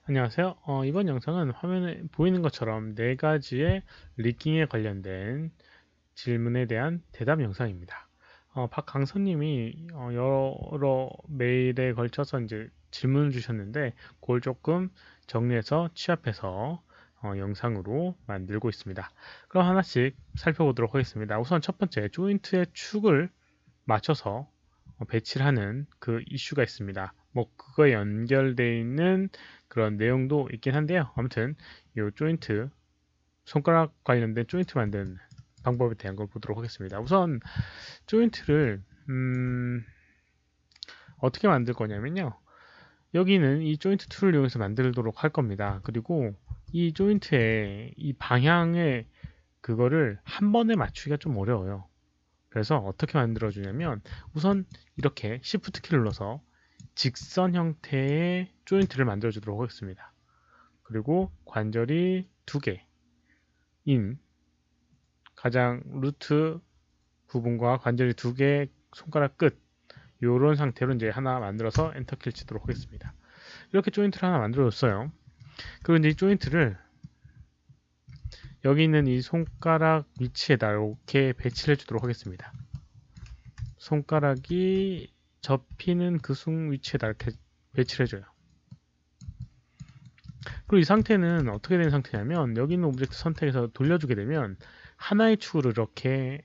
안녕하세요. 이번 영상은 화면에 보이는 것처럼 네 가지의 리깅에 관련된 질문에 대한 대답 영상입니다. 박강선님이 여러 메일에 걸쳐서 이제 질문을 주셨는데 그걸 조금 정리해서 취합해서 영상으로 만들고 있습니다. 그럼 하나씩 살펴보도록 하겠습니다. 우선 첫 번째, 조인트의 축을 맞춰서 배치를 하는 그 이슈가 있습니다. 뭐 그거에 연결되어 있는 그런 내용도 있긴 한데요. 아무튼 이 조인트, 손가락 관련된 조인트 만드는 방법에 대한 걸 보도록 하겠습니다. 우선 조인트를 어떻게 만들 거냐면요. 여기는 이 조인트 툴을 이용해서 만들도록 할 겁니다. 그리고 이 조인트의 이 방향의 그거를 한 번에 맞추기가 좀 어려워요. 그래서 어떻게 만들어 주냐면 우선 이렇게 Shift 키를 눌러서 직선 형태의 조인트를 만들어 주도록 하겠습니다. 그리고 관절이 두 개인 가장 루트 부분과 관절이 두 개 손가락 끝 이런 상태로 이제 하나 만들어서 엔터 키를 치도록 하겠습니다. 이렇게 조인트를 하나 만들어 줬어요. 그리고 이제 이 조인트를 여기 있는 이 손가락 위치에다 이렇게 배치를 해주도록 하겠습니다. 손가락이 접히는 그 순 위치에다 이렇게 배치를 해줘요. 그리고 이 상태는 어떻게 된 상태냐면 여기 있는 오브젝트 선택해서 돌려주게 되면 하나의 축으로 이렇게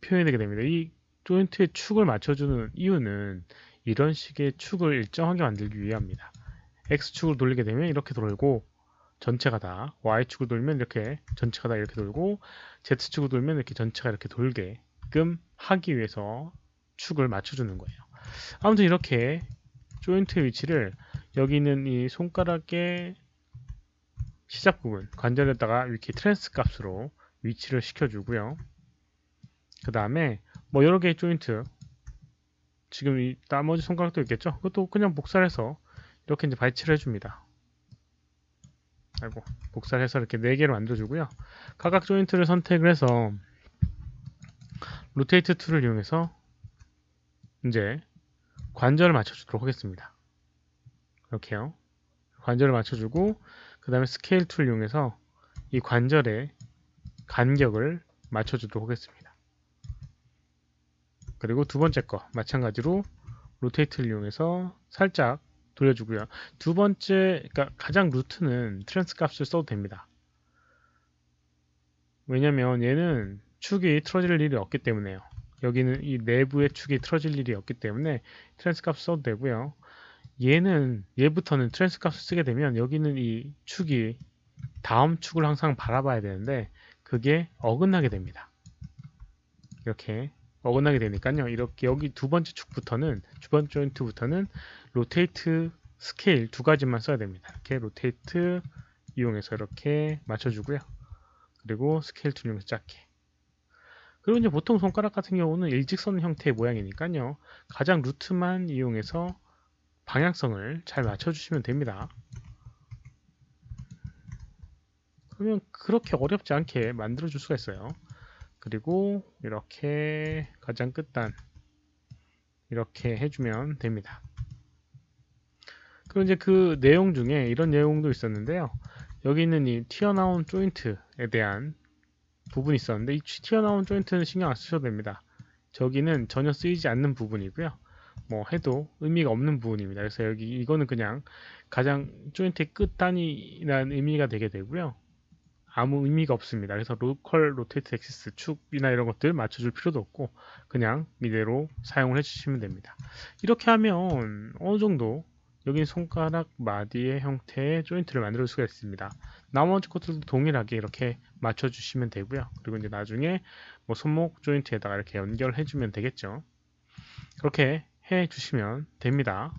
표현이 되게 됩니다. 이 조인트의 축을 맞춰주는 이유는 이런 식의 축을 일정하게 만들기 위함입니다. X축을 돌리게 되면 이렇게 돌고 전체가 다, Y축을 돌면 이렇게 전체가 다 이렇게 돌고, Z축을 돌면 이렇게 전체가 이렇게 돌게끔 하기 위해서 축을 맞춰주는 거예요. 아무튼 이렇게 조인트의 위치를 여기 있는 이 손가락의 시작 부분 관절에다가 이렇게 트랜스 값으로 위치를 시켜주고요. 그 다음에 뭐 여러 개의 조인트, 지금 이 나머지 손가락도 있겠죠? 그것도 그냥 복사해서 이렇게 이제 배치를 해줍니다. 아이고, 복사해서 이렇게 4개를 만들어주고요. 각각 조인트를 선택을 해서 로테이트 툴을 이용해서 이제 관절을 맞춰주도록 하겠습니다. 이렇게요. 관절을 맞춰주고 그 다음에 스케일 툴을 이용해서 이 관절의 간격을 맞춰주도록 하겠습니다. 그리고 두 번째 거 마찬가지로 로테이트를 이용해서 살짝 돌려주고요. 두 번째, 그러니까 가장 루트는 트랜스 값을 써도 됩니다. 왜냐면 얘는 축이 틀어질 일이 없기 때문에요. 여기는 이 내부의 축이 틀어질 일이 없기 때문에 트랜스 값을 써도 되고요. 얘부터는 트랜스 값을 쓰게 되면 여기는 이 축이 다음 축을 항상 바라봐야 되는데 그게 어긋나게 됩니다. 이렇게 어긋나게 되니까요. 이렇게 여기 두 번째 축부터는 주번 조인트부터는 로테이트 스케일 두 가지만 써야 됩니다. 이렇게 로테이트 이용해서 이렇게 맞춰주고요. 그리고 스케일 툴 이용해서 작게. 그리고 이제 보통 손가락 같은 경우는 일직선 형태의 모양이니까요. 가장 루트만 이용해서 방향성을 잘 맞춰주시면 됩니다. 그러면 그렇게 어렵지 않게 만들어줄 수가 있어요. 그리고 이렇게 가장 끝단 이렇게 해주면 됩니다. 그리고 이제 그 내용 중에 이런 내용도 있었는데요. 여기 있는 이 튀어나온 조인트에 대한 부분이 있었는데 이 튀어나온 조인트는 신경 안 쓰셔도 됩니다. 저기는 전혀 쓰이지 않는 부분이고요. 뭐 해도 의미가 없는 부분입니다. 그래서 여기 이거는 그냥 가장 조인트의 끝 단위라는 의미가 되게 되고요. 아무 의미가 없습니다. 그래서 로컬 로테이트 엑시스 축이나 이런 것들 맞춰줄 필요도 없고 그냥 이대로 사용을 해주시면 됩니다. 이렇게 하면 어느 정도 여기 손가락 마디의 형태의 조인트를 만들 수가 있습니다. 나머지 것들도 동일하게 이렇게 맞춰주시면 되고요. 그리고 이제 나중에 뭐 손목 조인트에다가 이렇게 연결해주면 되겠죠. 그렇게 해주시면 됩니다.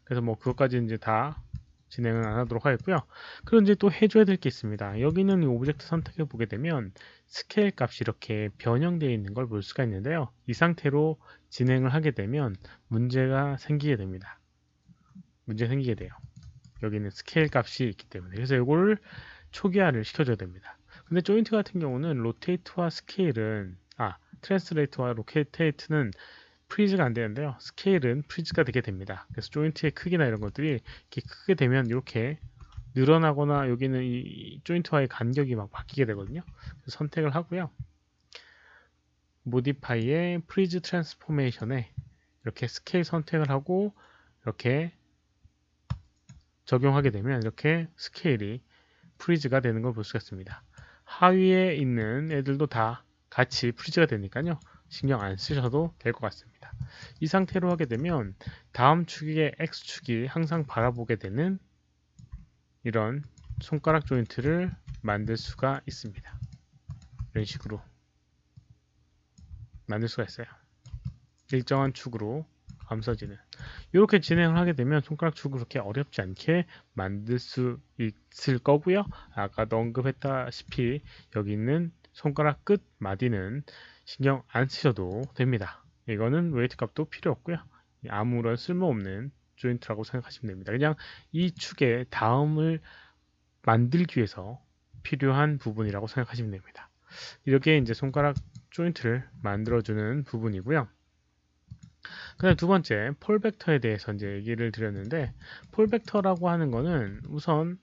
그래서 뭐 그것까지 이제 다 진행은 안 하도록 하겠고요. 그리고 이제 또 해줘야 될 게 있습니다. 여기는 이 오브젝트 선택해 보게 되면 스케일 값이 이렇게 변형되어 있는 걸 볼 수가 있는데요. 이 상태로 진행을 하게 되면 문제가 생기게 됩니다. 문제 생기게 돼요. 여기는 스케일 값이 있기 때문에. 그래서 이거를 초기화를 시켜줘야 됩니다. 근데 조인트 같은 경우는 로테이트와 스케일은 트랜스레이트와 로테이트는 프리즈가 안 되는데요. 스케일은 프리즈가 되게 됩니다. 그래서 조인트의 크기나 이런 것들이 이렇게 크게 되면 이렇게 늘어나거나 여기는 이 조인트와의 간격이 막 바뀌게 되거든요. 그래서 선택을 하고요. 모디파이의 프리즈 트랜스포메이션에 이렇게 스케일 선택을 하고 이렇게 적용하게 되면 이렇게 스케일이 프리즈가 되는 걸 볼 수가 있습니다. 하위에 있는 애들도 다 같이 프리즈가 되니까요. 신경 안 쓰셔도 될 것 같습니다. 이 상태로 하게 되면 다음 축의 X축이 항상 바라보게 되는 이런 손가락 조인트를 만들 수가 있습니다. 이런 식으로 만들 수가 있어요. 일정한 축으로 감싸지는 이렇게 진행을 하게 되면 손가락 축을 그렇게 어렵지 않게 만들 수 있을 거고요. 아까도 언급했다시피 여기 있는 손가락 끝 마디는 신경 안 쓰셔도 됩니다. 이거는 웨이트 값도 필요 없고요. 아무런 쓸모없는 조인트라고 생각하시면 됩니다. 그냥 이 축의 다음을 만들기 위해서 필요한 부분이라고 생각하시면 됩니다. 이렇게 이제 손가락 조인트를 만들어주는 부분이고요. 그 다음 두 번째, 폴벡터에 대해서 이제 얘기를 드렸는데, 폴벡터라고 하는 거는 우선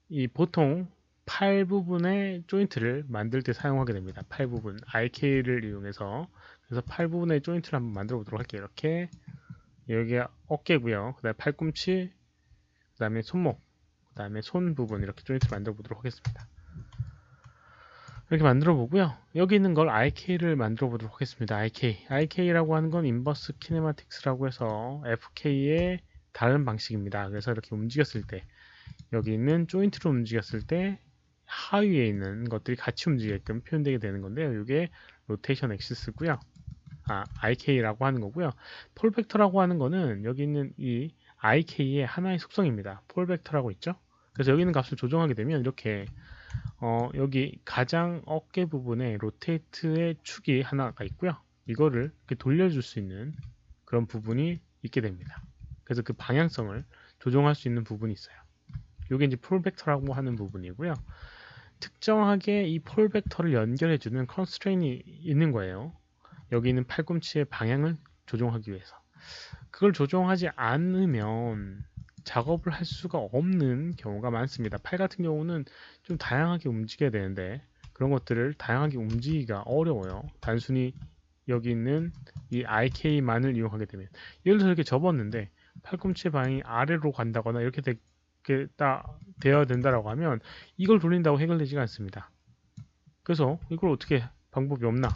이 보통 팔 부분의 조인트를 만들 때 사용하게 됩니다. 팔 부분, IK를 이용해서. 그래서 팔 부분의 조인트를 한번 만들어 보도록 할게요. 이렇게. 여기가 어깨고요. 그 다음에 팔꿈치, 그 다음에 손목, 그 다음에 손 부분 이렇게 조인트를 만들어 보도록 하겠습니다. 이렇게 만들어 보고요. 여기 있는 걸 IK를 만들어 보도록 하겠습니다. IK라고 하는 건 인버스 키네마틱스라고 해서 FK의 다른 방식입니다. 그래서 이렇게 움직였을 때 여기 있는 조인트로 움직였을 때 하위에 있는 것들이 같이 움직이게끔 표현되게 되는 건데요. 이게 로테이션 엑시스고요. IK라고 하는 거고요. 폴벡터라고 하는 거는 여기 있는 이 IK의 하나의 속성입니다. 폴벡터라고 있죠. 그래서 여기 있는 값을 조정하게 되면 이렇게 여기 가장 어깨 부분에 로테이트의 축이 하나가 있고요. 이거를 이렇게 돌려줄 수 있는 그런 부분이 있게 됩니다. 그래서 그 방향성을 조정할 수 있는 부분이 있어요. 이게 이제 폴벡터라고 하는 부분이고요. 특정하게 이 폴벡터를 연결해주는 컨스트레인이 있는 거예요. 여기 있는 팔꿈치의 방향을 조정하기 위해서. 그걸 조정하지 않으면 작업을 할 수가 없는 경우가 많습니다. 팔 같은 경우는 좀 다양하게 움직여야 되는데 그런 것들을 다양하게 움직이기가 어려워요. 단순히 여기 있는 이 IK만을 이용하게 되면 예를 들어 이렇게 접었는데 팔꿈치 방향이 아래로 간다거나 이렇게 되어야 된다라고 하면 이걸 돌린다고 해결되지가 않습니다. 그래서 이걸 어떻게 방법이 없나?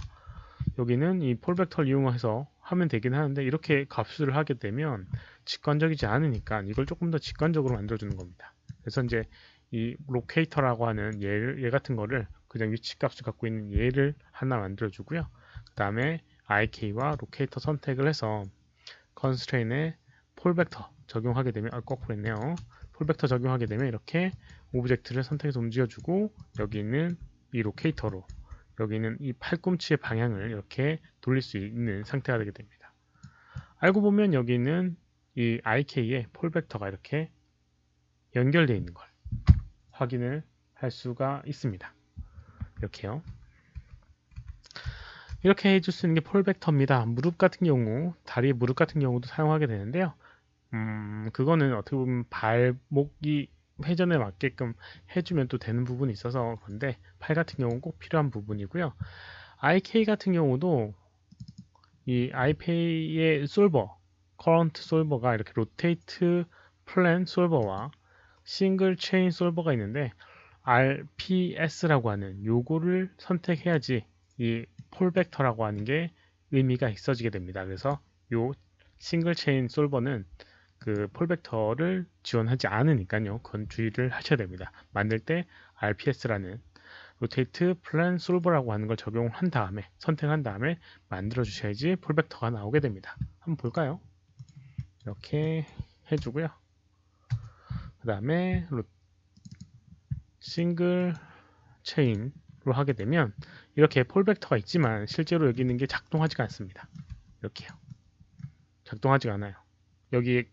여기는 이 폴벡터를 이용해서 하면 되긴 하는데 이렇게 값을 하게 되면 직관적이지 않으니까 이걸 조금 더 직관적으로 만들어주는 겁니다. 그래서 이제 이 로케이터라고 하는 얘 같은 거를 그냥 위치값을 갖고 있는 얘를 하나 만들어주고요. 그 다음에 IK와 로케이터 선택을 해서 컨스트레인에 폴벡터 적용하게 되면 거꾸로 했네요. 폴벡터 적용하게 되면 이렇게 오브젝트를 선택해서 움직여주고 여기 있는 이 로케이터로 여기 있는 이 팔꿈치의 방향을 이렇게 돌릴 수 있는 상태가 되게 됩니다. 알고 보면 여기는 이 IK의 폴벡터가 이렇게 연결되어 있는 걸 확인을 할 수가 있습니다. 이렇게요. 이렇게 해줄 수 있는 게 폴벡터입니다. 무릎 같은 경우, 다리 무릎 같은 경우도 사용하게 되는데요. 그거는 어떻게 보면 발목이 회전에 맞게끔 해주면 또 되는 부분이 있어서 그런데 팔 같은 경우는 꼭 필요한 부분이고요. IK 같은 경우도 이 IP의 솔버, 커런트 솔버가 이렇게 로테이트 플랜 솔버와 싱글 체인 솔버가 있는데 RPS라고 하는 요거를 선택해야지 이 폴벡터라고 하는 게 의미가 있어지게 됩니다. 그래서 요 싱글 체인 솔버는 그 폴벡터를 지원하지 않으니까요. 그건 주의를 하셔야 됩니다. 만들 때 RPS라는 로테이트 플랜 솔버라고 하는 걸 적용을 한 다음에 선택한 다음에 만들어 주셔야지 폴벡터가 나오게 됩니다. 한번 볼까요? 이렇게 해주고요. 그 다음에 싱글 체인으로 하게 되면 이렇게 폴벡터가 있지만 실제로 여기 있는 게 작동하지가 않습니다. 이렇게요. 작동하지가 않아요. 여기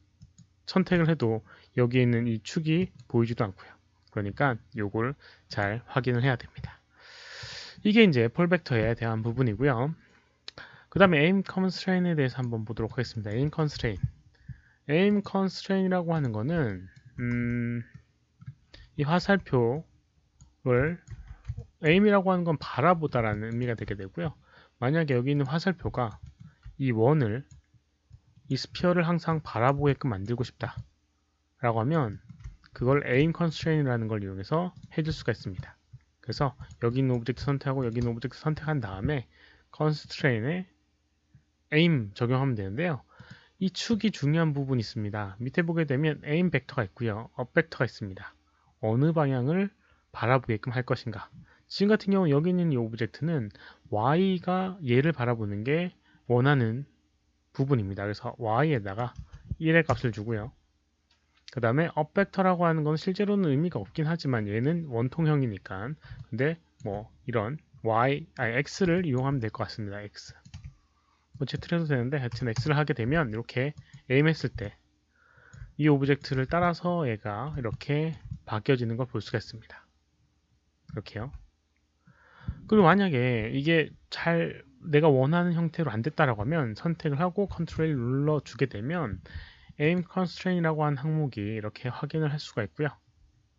선택을 해도 여기에 있는 이 축이 보이지도 않고요. 그러니까 요걸 잘 확인을 해야 됩니다. 이게 이제 폴벡터에 대한 부분이고요. 그 다음에 aim constraint에 대해서 한번 보도록 하겠습니다. aim constraint. aim constraint이라고 하는 거는 이 화살표를 aim이라고 하는 건 바라보다라는 의미가 되게 되고요. 만약에 여기 있는 화살표가 이 원을 이 스피어를 항상 바라보게끔 만들고 싶다 라고 하면 그걸 aim constraint이라는 걸 이용해서 해줄 수가 있습니다. 그래서 여기 있는 오브젝트 선택하고 여기 있는 오브젝트 선택한 다음에 constraint에 aim 적용하면 되는데요. 이 축이 중요한 부분이 있습니다. 밑에 보게 되면 aim 벡터가 있고요. up 벡터가 있습니다. 어느 방향을 바라보게끔 할 것인가. 지금 같은 경우 여기 있는 이 오브젝트는 y가 얘를 바라보는 게 원하는 부분입니다. 그래서 y에다가 1의 값을 주고요. 그 다음에 up 벡터라고 하는 건 실제로는 의미가 없긴 하지만 얘는 원통형이니까 근데 뭐 이런 x를 이용하면 될 것 같습니다. x 뭐 z를 해도 되는데 하여튼 x를 하게 되면 이렇게 aim 했을 때 이 오브젝트를 따라서 얘가 이렇게 바뀌어지는 걸 볼 수가 있습니다. 이렇게요. 그리고 만약에 이게 잘 내가 원하는 형태로 안 됐다라고 하면 선택을 하고 컨트롤 눌러 주게 되면 aim constraint이라고 하는 항목이 이렇게 확인을 할 수가 있고요.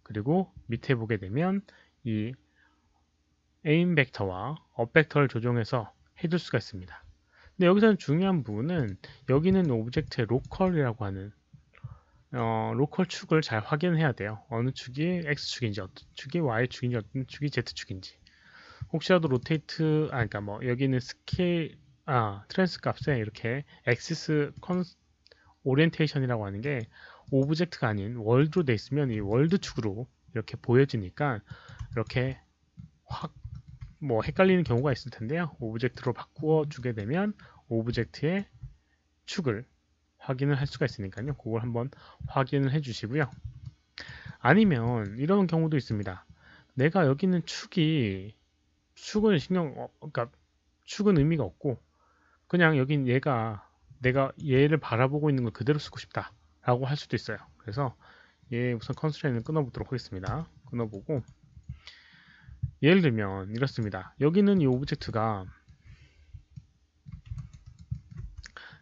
그리고 밑에 보게 되면 이 aim 벡터와 up 벡터를 조정해서 해줄 수가 있습니다. 근데 여기서는 중요한 부분은 여기는 오브젝트의 로컬이라고 하는 로컬 축을 잘 확인해야 돼요. 어느 축이 x축인지 어떤 축이 y축인지 어떤 축이 z축인지 혹시라도 로테이트 그러니까 뭐 여기는 스케일 트랜스 값에 이렇게 엑시스 오리엔테이션이라고 하는 게 오브젝트가 아닌 월드로 돼 있으면 이 월드 축으로 이렇게 보여지니까 이렇게 확 뭐 헷갈리는 경우가 있을 텐데요. 오브젝트로 바꾸어 주게 되면 오브젝트의 축을 확인을 할 수가 있으니까요. 그걸 한번 확인을 해 주시고요. 아니면 이런 경우도 있습니다. 내가 여기 있는 축은 그러니까 축은 의미가 없고 그냥 여긴 내가 얘를 바라보고 있는 걸 그대로 쓰고 싶다라고 할 수도 있어요. 그래서 얘 우선 컨스트레인을 끊어보도록 하겠습니다. 끊어보고 예를 들면 이렇습니다. 여기는 이 오브젝트가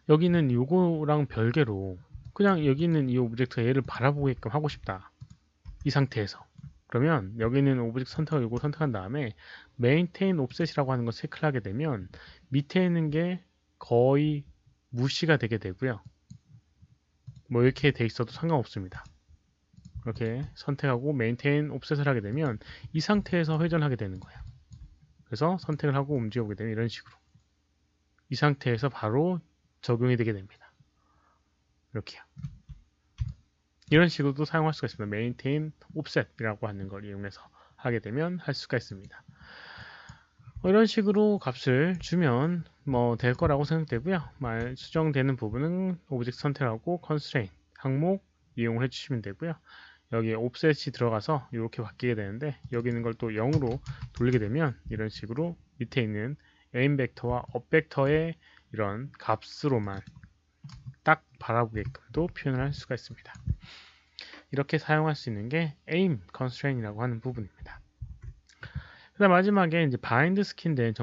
여기는 요거랑 별개로 그냥 여기 있는 이 오브젝트가 얘를 바라보게끔 하고 싶다. 이 상태에서 그러면 여기 있는 오브젝트 선택을 요거 선택한 다음에 maintain offset이라고 하는 걸 체크를 하게 되면 밑에 있는 게 거의 무시가 되게 되고요. 뭐 이렇게 돼 있어도 상관없습니다. 이렇게 선택하고 maintain offset을 하게 되면 이 상태에서 회전하게 되는 거예요. 그래서 선택을 하고 움직여보게 되면 이런 식으로 이 상태에서 바로 적용이 되게 됩니다. 이렇게요. 이런 식으로도 사용할 수가 있습니다. maintain offset이라고 하는 걸 이용해서 하게 되면 할 수가 있습니다. 이런 식으로 값을 주면 뭐 될 거라고 생각되고요. 수정되는 부분은 오브젝트 선택하고 constraint 항목 이용을 해주시면 되고요. 여기에 offset이 들어가서 이렇게 바뀌게 되는데 여기 있는 걸 또 0으로 돌리게 되면 이런 식으로 밑에 있는 aim 벡터와 up 벡터의 이런 값으로만 딱 바라보게끔도 표현을 할 수가 있습니다. 이렇게 사용할 수 있는 게 aim constraint이라고 하는 부분입니다. 그다음 마지막에 이제 바인드 스킨된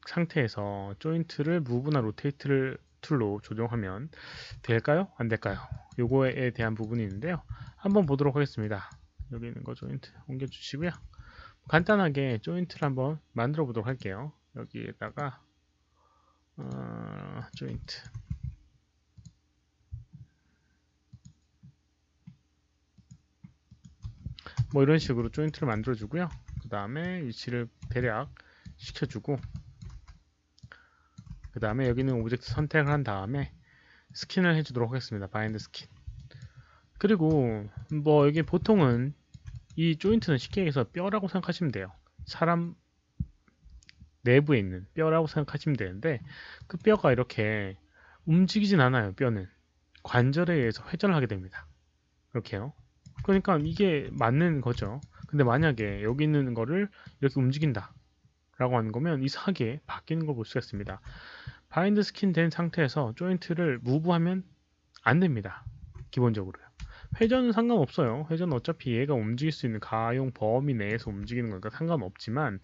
상태에서 조인트를 무브나 로테이트를 툴로 조정하면 될까요? 안 될까요? 요거에 대한 부분이 있는데요. 한번 보도록 하겠습니다. 여기 있는 거 조인트 옮겨 주시고요. 간단하게 조인트를 한번 만들어 보도록 할게요. 여기에다가 조인트 뭐 이런 식으로 조인트를 만들어 주고요. 그 다음에 위치를 대략 시켜주고 그 다음에 여기는 오브젝트 선택을 한 다음에 스킨을 해주도록 하겠습니다. 바인드 스킨. 그리고 뭐 여기 보통은 이 조인트는 쉽게 얘기해서 뼈라고 생각하시면 돼요. 사람 내부에 있는 뼈라고 생각하시면 되는데 그 뼈가 이렇게 움직이진 않아요. 뼈는 관절에 의해서 회전을 하게 됩니다. 이렇게요. 그러니까 이게 맞는 거죠. 근데 만약에 여기 있는 거를 이렇게 움직인다 라고 하는 거면 이상하게 바뀌는 걸 볼 수가 있습니다. 바인드 스킨 된 상태에서 조인트를 무브하면 안 됩니다. 기본적으로요. 회전은 상관없어요. 회전은 어차피 얘가 움직일 수 있는 가용 범위 내에서 움직이는 거니까 상관없지만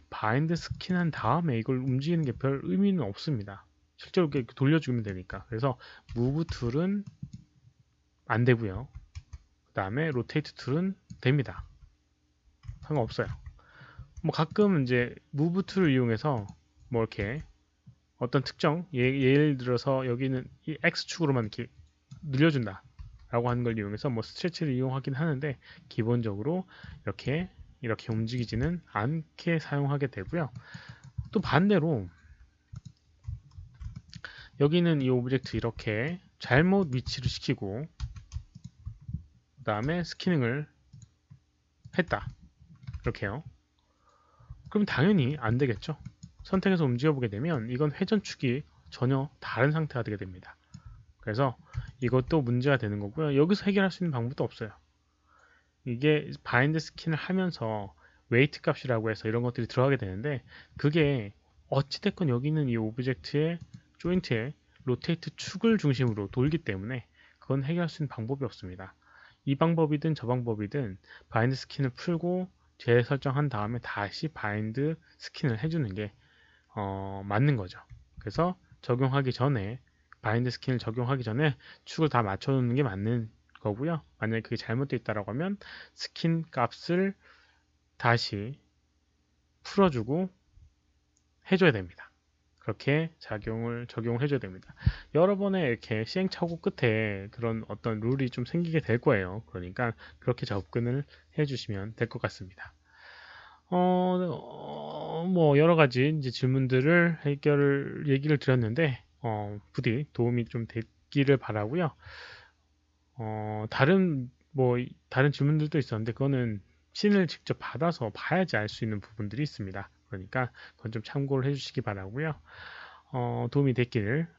바인드 스킨 한 다음에 이걸 움직이는 게 별 의미는 없습니다. 실제로 이렇게 돌려주면 되니까. 그래서 무브 툴은 안 되고요. 그 다음에 로테이트 툴은 됩니다. 상관없어요. 뭐 가끔 이제 move 툴을 이용해서 뭐 이렇게 어떤 특정 예를 들어서 여기는 이 x축으로만 이렇게 늘려준다 라고 하는 걸 이용해서 뭐 스트레치를 이용하긴 하는데 기본적으로 이렇게 움직이지는 않게 사용하게 되고요. 또 반대로 여기는 이 오브젝트 이렇게 잘못 위치를 시키고 그 다음에 스캐닝을 했다 이렇게요. 그럼 당연히 안 되겠죠. 선택해서 움직여 보게 되면 이건 회전축이 전혀 다른 상태가 되게 됩니다. 그래서 이것도 문제가 되는 거고요. 여기서 해결할 수 있는 방법도 없어요. 이게 바인드 스킨을 하면서 웨이트 값이라고 해서 이런 것들이 들어가게 되는데 그게 어찌됐건 여기는 이 오브젝트의 조인트의 로테이트 축을 중심으로 돌기 때문에 그건 해결할 수 있는 방법이 없습니다. 이 방법이든 저 방법이든 바인드 스킨을 풀고 재설정한 다음에 다시 바인드 스킨을 해주는 게 맞는 거죠. 그래서 적용하기 전에 바인드 스킨을 적용하기 전에 축을 다 맞춰놓는 게 맞는 거고요. 만약에 그게 잘못되어 있다고 하면 스킨 값을 다시 풀어주고 해줘야 됩니다. 그렇게 적용을 해줘야 됩니다. 여러 번의 이렇게 시행착오 끝에 그런 어떤 룰이 좀 생기게 될 거예요. 그러니까 그렇게 접근을 해주시면 될 것 같습니다. 뭐 여러 가지 이제 질문들을 얘기를 드렸는데 부디 도움이 좀 됐기를 바라고요. 다른 질문들도 있었는데 그거는 씬을 직접 받아서 봐야지 알 수 있는 부분들이 있습니다. 그러니까 그건 좀 참고를 해주시기 바라고요. 도움이 됐기를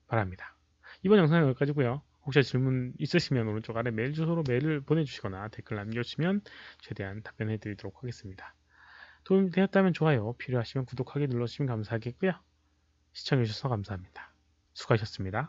바랍니다. 이번 영상은 여기까지고요. 혹시 질문 있으시면 오른쪽 아래 메일 주소로 메일을 보내주시거나 댓글 남겨주시면 최대한 답변해 드리도록 하겠습니다. 도움이 되었다면 좋아요, 필요하시면 구독하기 눌러주시면 감사하겠고요. 시청해주셔서 감사합니다. 수고하셨습니다.